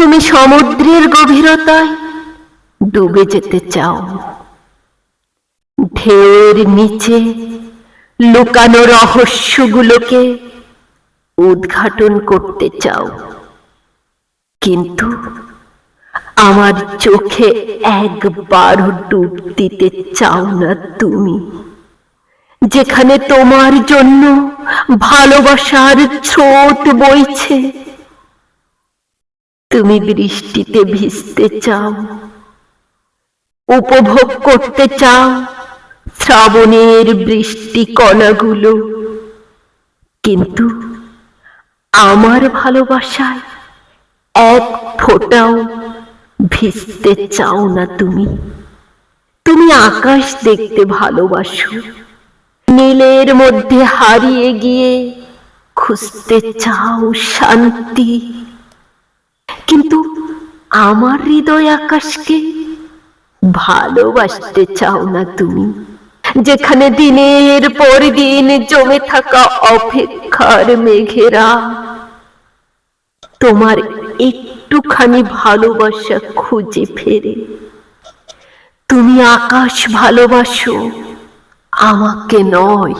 তুমি সমুদ্রের গভীরতায় ডুবে যেতে চাও, ঢেউয়ের নিচে লুকানো রহস্যগুলোকে উদ্ঘাটন করতে চাও। কিন্তু আমার চোখে একবারও ডুব দিতে চাও না তুমি, যেখানে তোমার জন্য ভালোবাসার স্রোত বইছে। তুমি বৃষ্টিতে ভিজতে চাও, উপভোগ করতে চাও শ্রাবণের বৃষ্টি কণাগুলো, কিন্তু আমার ভালোবাসায় এক ফোঁটাও ভিজতে চাও না তুমি। তুমি আকাশ দেখতে ভালোবাসো, নীলের মধ্যে হারিয়ে গিয়ে খুঁজতে চাও শান্তি, কিন্তু আমার হৃদয় আকাশকে ভালোবাসতে চাও না তুমি, যেখানে দিনের পর দিন জমে থাকা অপেক্ষার মেঘেরা তোমার একটুখানি ভালোবাসা খুঁজে ফেরে। তুমি আকাশ ভালোবাসো, আমাকে নয়।